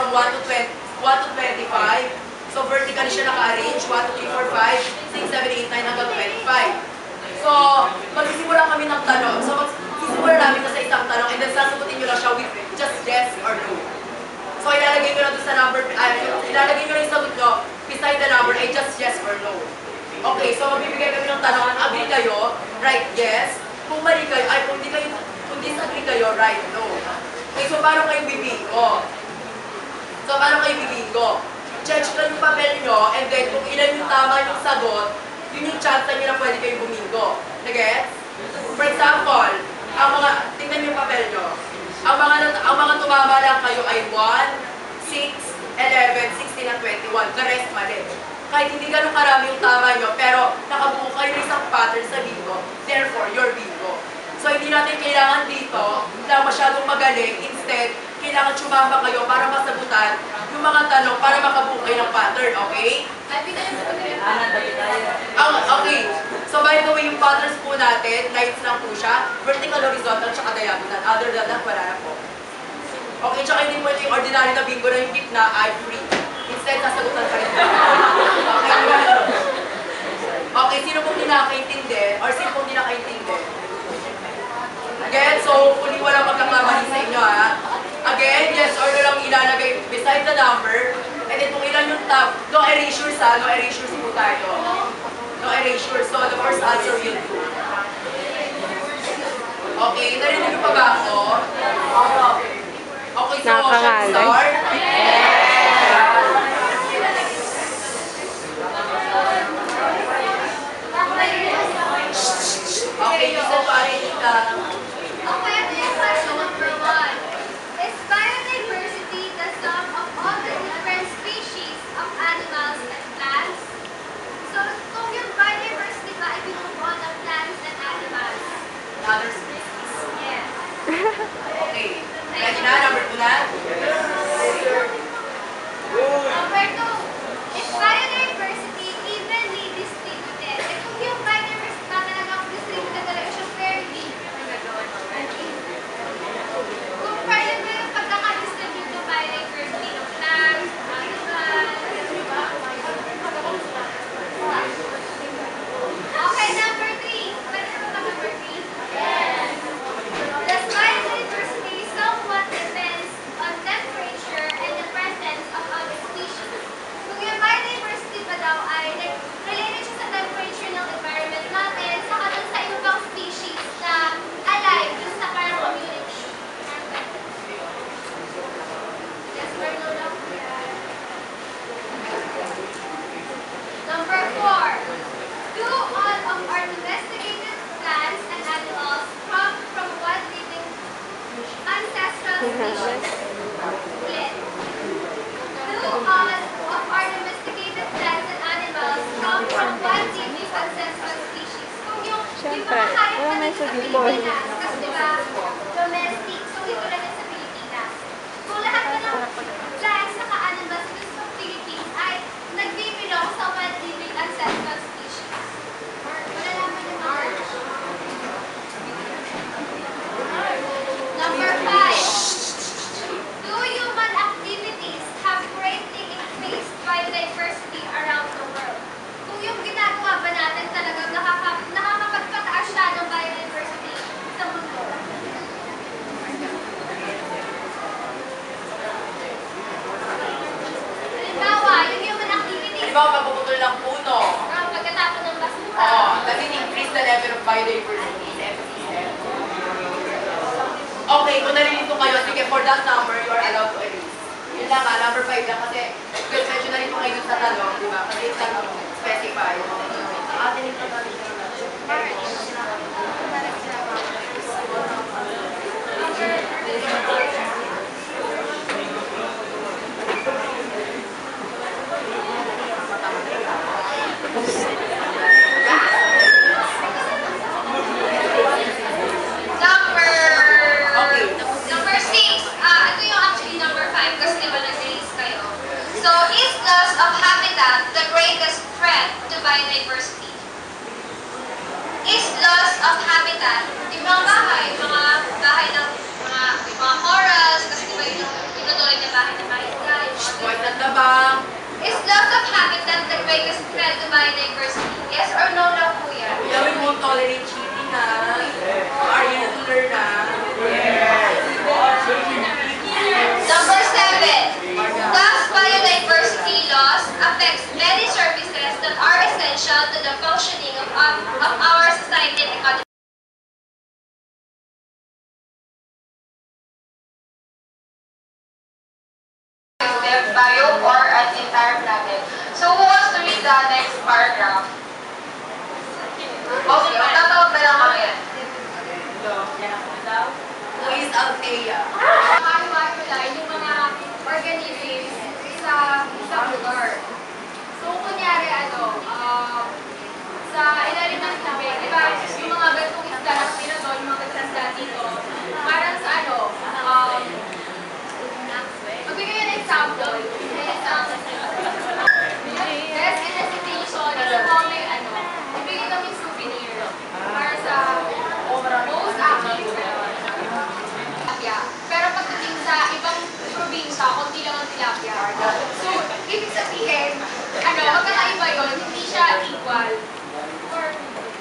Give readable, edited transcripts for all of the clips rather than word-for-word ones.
from 1 to 20, 1 to 25. So, vertically siya naka-arrange. 1, 2, 3, 4, 5, 6, 7, 8, 9, hanggang 25. So, magsisimula kami ng tanong. So, magsisimula namin sa isang tanong and then sasagutin nyo lang siya with just yes or no. So, ilalagay nyo lang doon sa number, ilalagay nyo lang yung sagot nyo beside the number ay just yes or no. Okay, so magbibigay kami ng tanong. Agree kayo? Right, yes. Kung mali kayo, ay kung disagree kayo, right, no. Okay, so paano kayo bibingo? Check lang yung papel nyo, and then kung ilan yung tama yung sagot, yun yung chance nyo na pwede kayong bumingo. Nagets? For example, tingnan yung papel nyo. Ang mga tumama lang kayo ay 1, 6, 11, 16, at 21. The rest mali. Kahit hindi ganun karami yung tama nyo, pero nakabuo kayo ng isang pattern sa bingo, therefore, you're bingo. So, hindi natin kailangan dito lang masyadong magaling. Instead, kailangan tsumama kayo para masagutan yung mga tanong para makabuo kayo ng pattern, okay? Okay. So, by the way, yung patterns po natin, lines lang po siya, vertical, horizontal, tsaka diagonal. Other than that, wala na po. Okay, tsaka hindi po yung ordinary na bingo na yung gitna ay free. Instead, sasagutan pa rin. Okay, sino pong hindi nakakaintindi? Or sino pong hindi nakakaintindi? Again, so, kung walang magkakamali sa inyo, ha? Again, yes or no lang ilalagay beside the number. And then, kung ilan yung tab, no erasures, ha? No erasures po tayo. No erasures. So, the first answer will do. Okay, narinig niyo pa ba ako? Okay, so, shall we start? Okay, you said parehin ka. Okay, this question number 1. Is biodiversity the sum of all the different species of animals and plants? So, kung yung biodiversity ba ay binubuo ng plants and animals? Other species. Yes. Okay. Ready na? Number 2 na? Number 2. Is biodiversity evenly distributed? Eh, kung yung biodiversity ba talagang distributed talaga siya fairly? Kung paano ba yung pagkaka-distribute ng biodiversity ng plants, animals? Okay, number 3. Pwede na ba number 3? Yes. Does biodiversity somewhat depends on temperature and the presence of other species? Kung yung biodiversity ba daw ay related siya sa temperature ng environment natin, saka dun sa ibang species na alive dun sa parang community. Yes or no lang? Number 4. Do all of our domesticated plants and animals come from one living ancestral species? Ulit. Do all of our domesticated plants and animals come from one living ancestral species? Kung yung mga hayop natin sa Pilipinas, kasi diba, domestic, so ito lang yan sa Pilipinas. Kung lahat na ng plants na ka-animals dito sa Philippines ay nagbibilong sa one living ancestral species. Wala naman yung March. Number 5. Do human activities have greatly increased biodiversity around the world? Kung yung ginagawa ba natin talagang nakakapagpataas siya ng biodiversity sa mundo? Halimbawa, yung human activities. Halimbawa, magpuputol ng puno. Pagkatapon ng basura. Does it increase the level of biodiversity in ecosystem? Okay, kung nalilito kayo, sige, for that number, you are allowed to erase. Yun lang number 5 lang kasi medyo nalito kayo sa tanong, di ba? Kasi yung tanong specify. Atin yung tanong. Number 6. Ito yung actually number 5 kasi diba nag-release kayo. So, is loss of habitat the greatest threat to biodiversity? Is loss of habitat, yung mga bahay ng mga corals, kasi diba yung tinutuloy na bahay ng kahit Isa bang Is loss of habitat the greatest threat to biodiversity? Yes or no lang po yan? yeah, we won't tolerate cheating ha? Are you to learn ha? Number 7. Thus, biodiversity loss affects many services that are essential to the functioning of our society and economy. Bio or an entire planet. So who wants to read the next paragraph? Okay, magtatawag na lang kami. Who is Althea? Makahiwalay yung mga organisms sa isang lugar. So kunyari sa ilalim ng tubig, di ba yung mga gantong isda na tira doon, yung mga isda dito, parang sa magbigay ng example, best in hesitation, isa po may ibigay kami souvenir para sa most active tilapia. Pero pagdating sa ibang probinsya, konti lang ang tilapia. So, ibig sabihin, magkakaiba yun, hindi siya equal.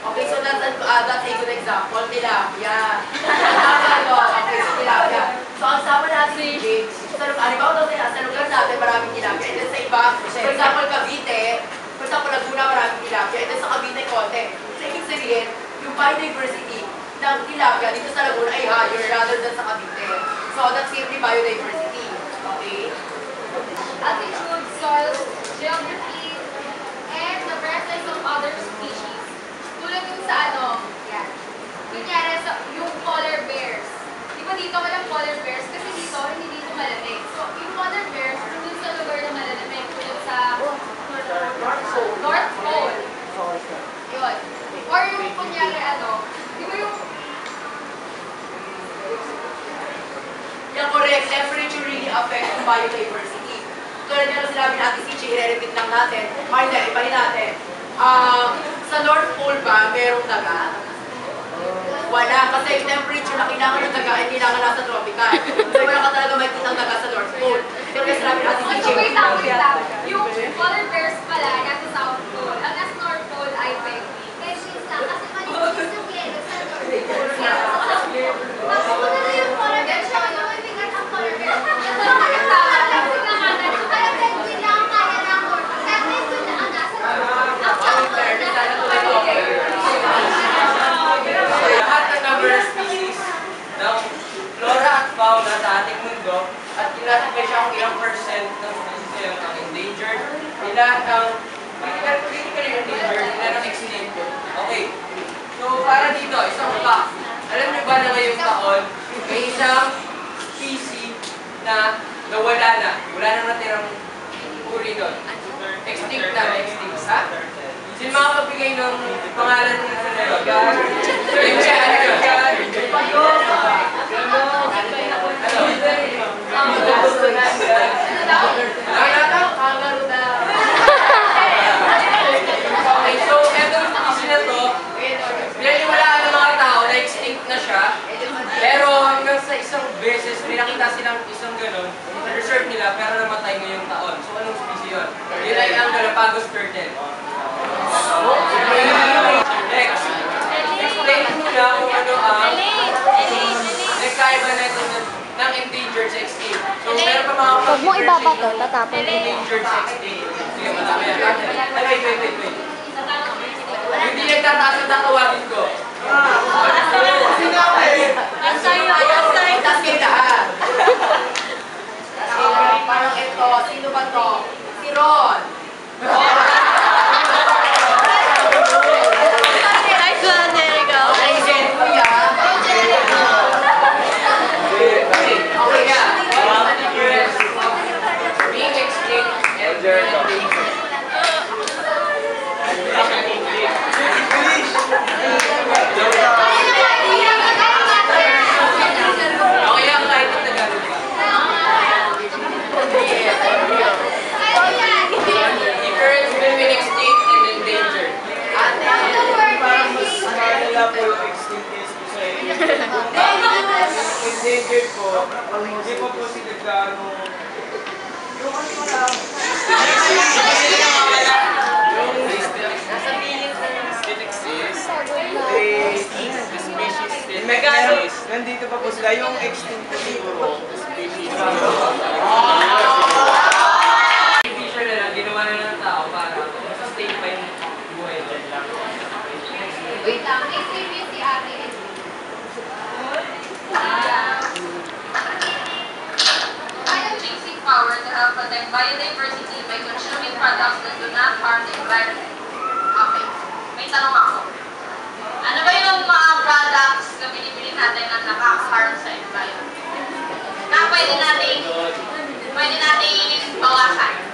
Okay, so that's a good example. Tilapia. Okay, so tilapia. So, ang sama natin si Jake, sa lugar natin maraming tilapia. And then sa iba, for example, Cavite, for example, Laguna maraming tilapia. And then sa Cavite, konti. So, ibig sabihin, yung biodiversity ng tilapia dito sa Laguna ay higher rather than sa Cavite. So, that's simply biodiversity. Okay? Altitude, soil, geography, and the presence of other species. Tulad yung sa yan. Kunyari, yung polar bears. Di ba dito walang polar bears? Kasi dito, hindi dito malamig. So, yung polar bears, dun sa lugar na malamig, tulad sa North Pole. Yun. Or yung kunyari, di ba yung Yeah, correct. Temperature really affects the biodiversity. Tulad nga nung sinabi natin, si Che, i-repeat lang natin. Hindi, ibahin natin. Sa North Pole ba, merong daga? Wala, kasi yung temperature na kailangan ng daga ay kailangan nasa tropical. So wala ka talaga makikita ang daga sa North Pole. Pero kasi sinabi natin si Che, wait lang. Yung polar bears pala, nasa South Pole. Ang nasa North Pole ay penguin. Penguins lang, kasi malinis yung yelo sa North Pole. Mas una na yung polar bears, siya yung mabigat ang polar bears. Kaya penguin lang ang kaya ng North Pole. Kaya penguin lang ang nasa North Pole. Ang South Pole nasa Lahat ng number of species ng flora at fauna sa ating mundo at kinatibay siya kung ilang percent ng species ngayon ang endangered, ilan ang critically endangered, ilan ang extinct. Okay, so para dito, isang fact. Alam niyo ba na ngayong taon, may isang species na nawala na, wala nang natirang uri nun. Extinct na, extinct. Ha? Sino makapagbigay ng pangalan ng sunod? Okay, so etong species na to, pinaniwalaan ng mga tao na extinct na siya, pero hanggang sa isang beses, may nakita silang isang ganun, na-reserve nila pero namatay ngayong taon. So anong species yun? Yun ay ang Galapagos turtle. Next, explain muna kung ano ang nagkaiba na ito ng endangered sa extinct. So, meron pa mga Huwag mo ibabato, tatapon. endangered sa extinct. Sige, matama yan. Wait. Hindi nagtataas ang tatawagin ko. Tapos kayo lahat. Parang ito, sino ba to? Si Ron. Okay, Jen, kuya. Okay nga. Being extinct and endangered. Okay lang kahit ang Tagalog ka. The currents between extinct and endangered. Nila po yung extinct is kasi endangered po, hindi pa po sila gaano yung ano lang, Nandito pa po sila, yung extinct siguro. Yung feature nila, ginawa na ng tao para sustain pa yung buhay nila. Wait lang, may serious si ate. Basic power to help protect biodiversity by consuming products that do not harm the environment. Okay, may tanong ako. Ano ba yung mga products na binibili natin na nakaka-harm sa environment? Na pwede nating bawasan?